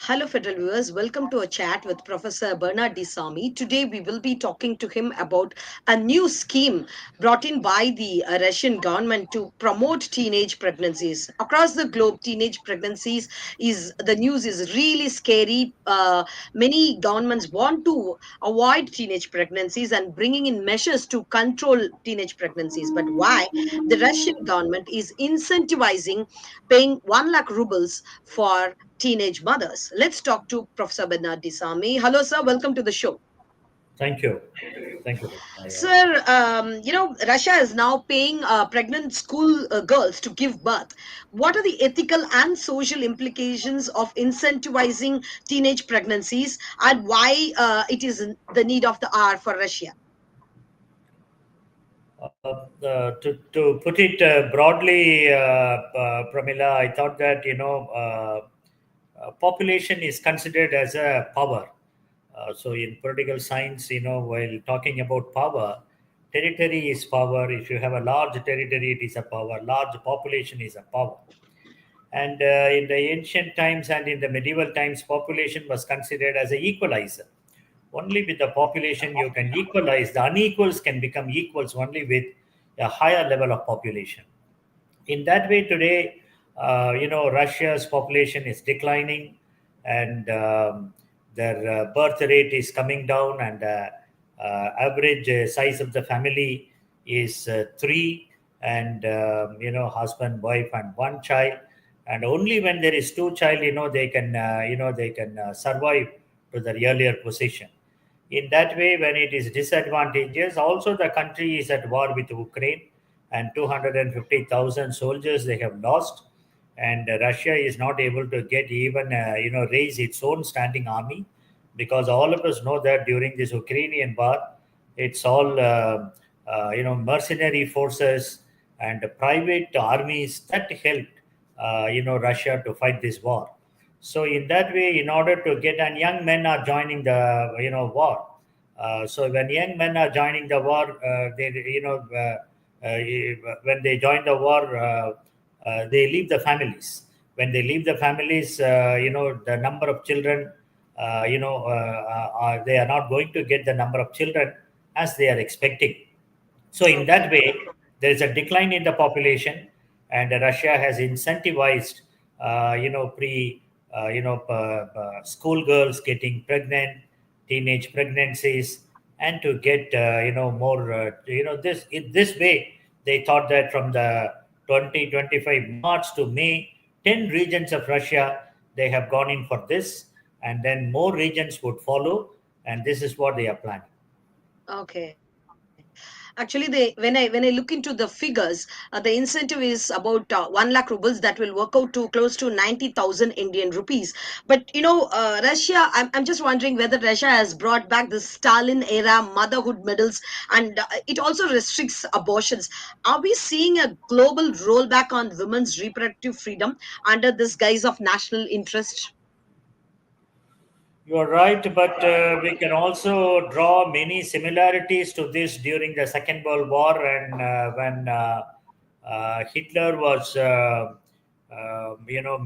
Hello, Federal viewers. Welcome to a chat with Professor Bernard D Sami. Today, we will be talking to him about a new scheme brought in by the Russian government to promote teenage pregnancies across the globe. Teenage pregnancies is the news is really scary. Many governments want to avoid teenage pregnancies and bringing in measures to control teenage pregnancies. But why the Russian government is incentivizing paying 1 lakh rubles for teenage mothers. Let's talk to Professor Bernard D Sami. Hello, sir. Welcome to the show. Thank you. Thank you. Sir, Russia is now paying pregnant school girls to give birth. What are the ethical and social implications of incentivizing teenage pregnancies and why it is the need of the hour for Russia? To put it broadly, Pramila, I thought that population is considered as a power. So in political science, while talking about power, territory is power. If you have a large territory, it is a power. Large population is a power. And in the ancient times and in the medieval times, population was considered as an equalizer. Only with the population you can equalize. The unequals can become equals only with a higher level of population. In that way, today, Russia's population is declining, and their birth rate is coming down, and average size of the family is three, and husband, wife, and one child. And only when there is two child, they can survive to the earlier position. In that way, when it is disadvantageous, also the country is at war with Ukraine, and 250,000 soldiers they have lost, and Russia is not able to get even raise its own standing army, because all of us know that during this Ukrainian war, it's all mercenary forces and private armies that helped Russia to fight this war. So in that way, in order to get, and young men are joining the war. So when young men are joining the war, when they join the war, they leave the families. When they leave the families, the number of children, they are not going to get the number of children as they are expecting. So in that way, there is a decline in the population, and Russia has incentivized, schoolgirls getting pregnant, teenage pregnancies, and to get more, this in this way. They thought that from the 2025 March to May, 10 regions of Russia they have gone in for this, and then more regions would follow, and this is what they are planning. Okay. Actually, when I look into the figures, the incentive is about 1 lakh rubles that will work out to close to 90,000 Indian rupees. But Russia, I'm just wondering whether Russia has brought back the Stalin era motherhood medals, and it also restricts abortions. Are we seeing a global rollback on women's reproductive freedom under this guise of national interest? You are right, but we can also draw many similarities to this during the Second World War, and when Hitler was,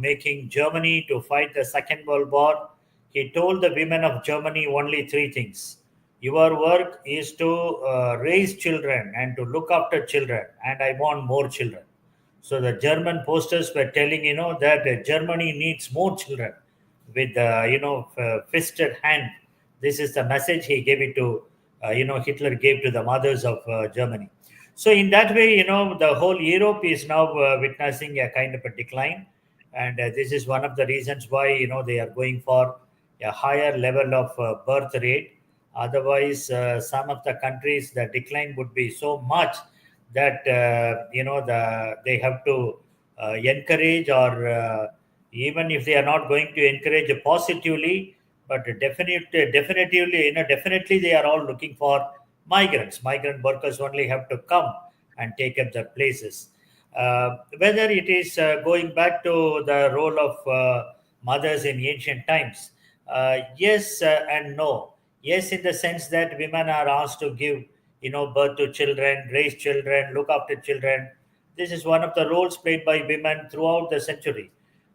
making Germany to fight the Second World War. He told the women of Germany only three things: your work is to raise children and to look after children, and I want more children. So the German posters were telling, that Germany needs more children with fisted hand. This is the message he gave it to, Hitler gave to the mothers of Germany. So in that way, the whole Europe is now witnessing a kind of a decline, and this is one of the reasons why they are going for a higher level of birth rate. Otherwise, some of the countries the decline would be so much that they have to encourage, or even if they are not going to encourage positively, but definitely they are all looking for migrants. Migrant workers only have to come and take up their places. Whether it is going back to the role of mothers in ancient times, yes and no. Yes, in the sense that women are asked to give, birth to children, raise children, look after children. This is one of the roles played by women throughout the century.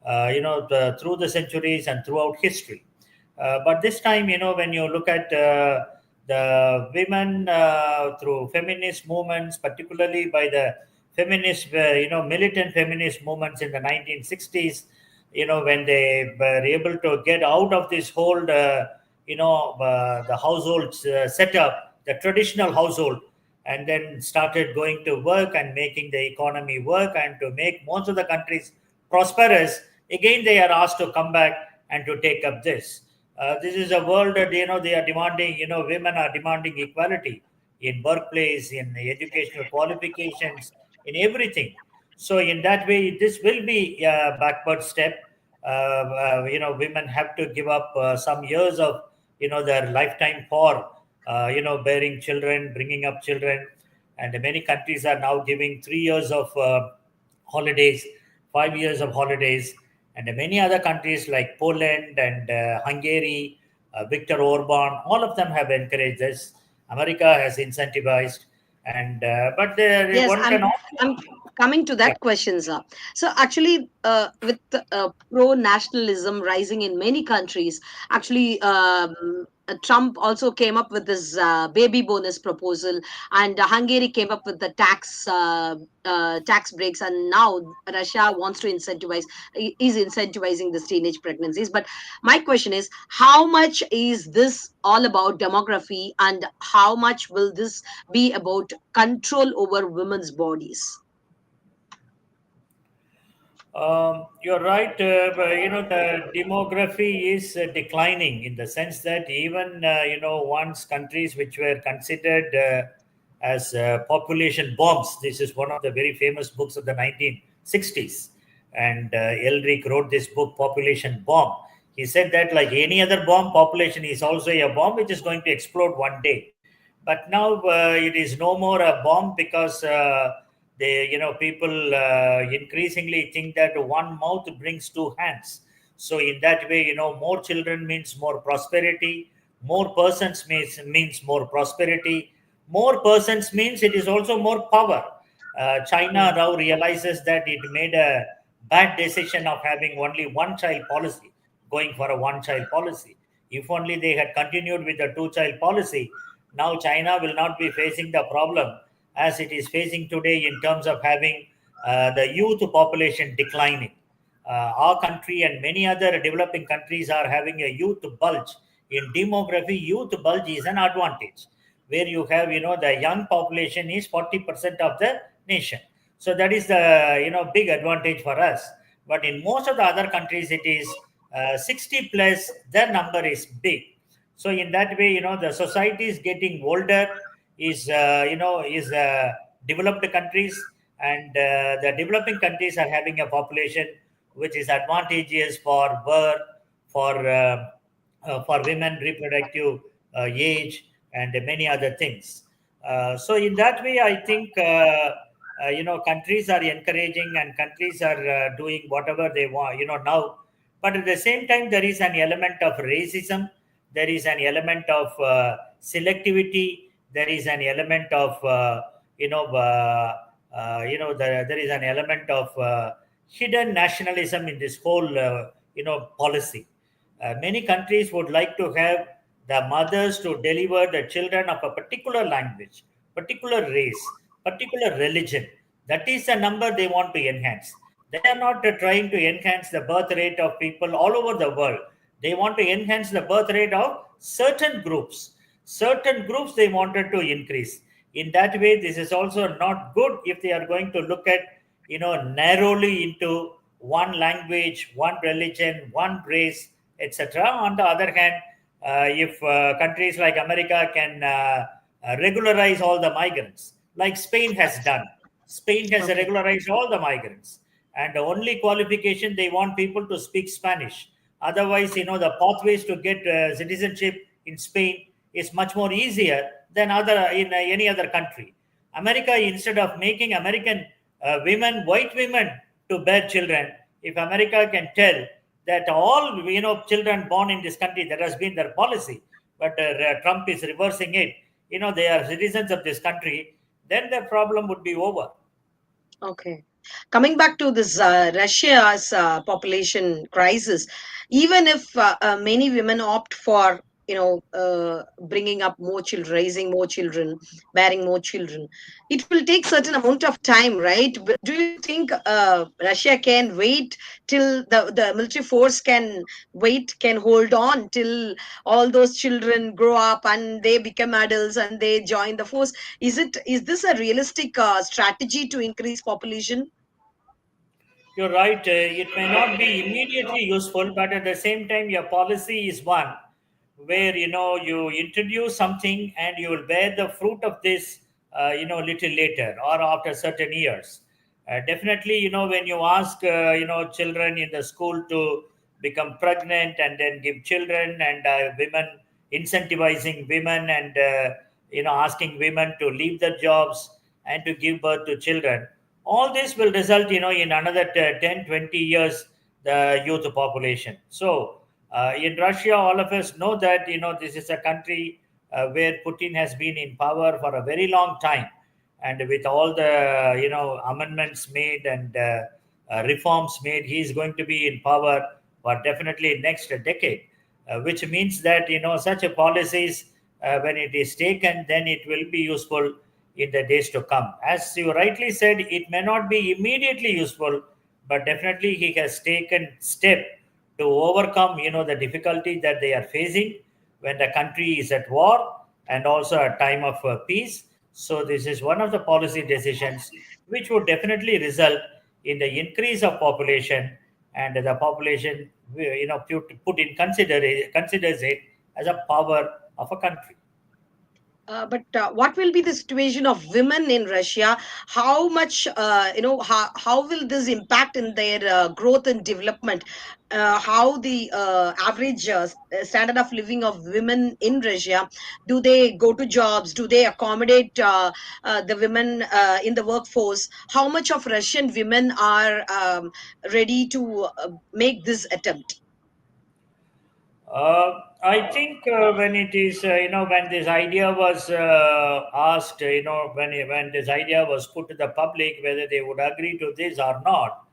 through the centuries and throughout history. But this time, when you look at the women through feminist movements, particularly by the feminist, militant feminist movements in the 1960s, when they were able to get out of this whole, the household setup, the traditional household, and then started going to work and making the economy work and to make most of the countries prosperous, again they are asked to come back and to take up this. This is a world that they are demanding. Women are demanding equality in workplace, in educational qualifications, in everything. So in that way, this will be a backward step. Women have to give up some years of their lifetime for bearing children, bringing up children, and many countries are now giving 3 years of holidays, 5 years of holidays, and many other countries like Poland and Hungary, Viktor Orban, all of them have encouraged this. America has incentivized, and but Yes, one can also, I'm coming to yeah. that question, sir. So actually, with pro-nationalism rising in many countries, actually, Trump also came up with this baby bonus proposal, and Hungary came up with the tax breaks, and now Russia wants to is incentivizing this teenage pregnancies. But my question is, how much is this all about demography, and how much will this be about control over women's bodies? You're right. But, the demography is declining in the sense that even, once countries which were considered as population bombs, this is one of the very famous books of the 1960s. And Elric wrote this book, Population Bomb. He said that, like any other bomb, population is also a bomb which is going to explode one day. But now it is no more a bomb because people increasingly think that one mouth brings two hands. So in that way, more children means more prosperity, more persons means more prosperity, more persons means it is also more power. China Mm. now realizes that it made a bad decision of having only one child policy, going for a one child policy. If only they had continued with the two child policy, now China will not be facing the problem as it is facing today in terms of having the youth population declining. Our country and many other developing countries are having a youth bulge. In demography, youth bulge is an advantage where you have, the young population is 40% of the nation. So that is the, big advantage for us. But in most of the other countries, it is 60 plus, their number is big. So in that way, the society is getting older, is developed countries, and the developing countries are having a population which is advantageous for birth, for women reproductive age, and many other things. So in that way, I think countries are encouraging and countries are doing whatever they want. Now, but at the same time, there is an element of racism. There is an element of selectivity. There is an element of there is an element of hidden nationalism in this whole policy. Many countries would like to have the mothers to deliver the children of a particular language, particular race, particular religion. That is the number they want to enhance. They are not trying to enhance the birth rate of people all over the world. They want to enhance the birth rate of certain groups. Certain groups they wanted to increase. In that way, this is also not good if they are going to look at, narrowly into one language, one religion, one race, etc. On the other hand, if countries like America can regularize all the migrants, like Spain has done. Spain has Okay. regularized all the migrants, and the only qualification they want people to speak Spanish. Otherwise, the pathways to get citizenship in Spain is much more easier than other in any other country. America, instead of making American women, white women, to bear children, if America can tell that all children born in this country, that has been their policy, but Trump is reversing it. They are citizens of this country. Then the problem would be over. Okay. Coming back to this Russia's population crisis, even if many women opt for bringing up more children, raising more children, bearing more children, it will take certain amount of time, right? But do you think Russia can wait till the military force can hold on till all those children grow up and they become adults and they join the force? Is this a realistic strategy to increase population? You're right. It may not be immediately useful, but at the same time, your policy is one where you introduce something and you will bear the fruit of this, little later or after certain years. Definitely, when you ask children in the school to become pregnant and then give children, and women, incentivizing women, and asking women to leave their jobs and to give birth to children, all this will result in another 10, 20 years the youth population. So in Russia, all of us know that this is a country where Putin has been in power for a very long time, and with all the amendments made and reforms made, he is going to be in power for definitely next decade, which means that such a policies, when it is taken, then it will be useful in the days to come. As you rightly said, it may not be immediately useful, but definitely he has taken step to overcome the difficulty that they are facing when the country is at war and also a time of peace. So this is one of the policy decisions which would definitely result in the increase of population, and the population put in considers it as a power of a country. But what will be the situation of women in Russia? How much, how will this impact in their growth and development? How the average standard of living of women in Russia? Do they go to jobs? Do they accommodate the women in the workforce? How much of Russian women are ready to make this attempt? I think when it is, when this idea was asked, when this idea was put to the public, whether they would agree to this or not,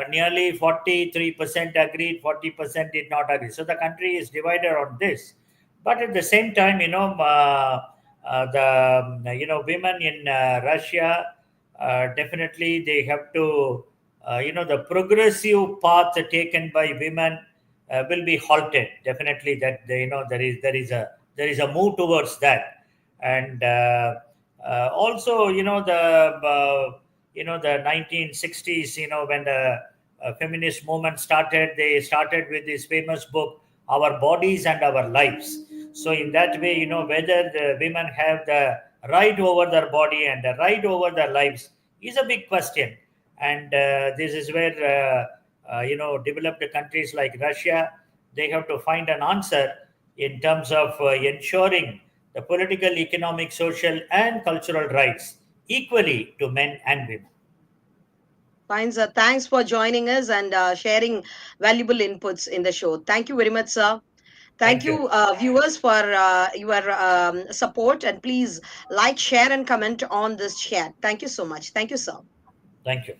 nearly 43% agreed, 40% did not agree. So the country is divided on this. But at the same time, the women in Russia, definitely they have to, the progressive path taken by women will be halted. Definitely, that there is a move towards that, and also the 1960s. When the feminist movement started, they started with this famous book, "Our Bodies and Our Lives." So in that way, whether the women have the right over their body and the right over their lives is a big question, and this is where developed countries like Russia, they have to find an answer in terms of ensuring the political, economic, social, and cultural rights equally to men and women. Fine, sir. Thanks for joining us and sharing valuable inputs in the show. Thank you very much, sir. Thank Thank you. you, viewers, for your support. And please like, share, and comment on this chat. Thank you so much. Thank you, sir. Thank you.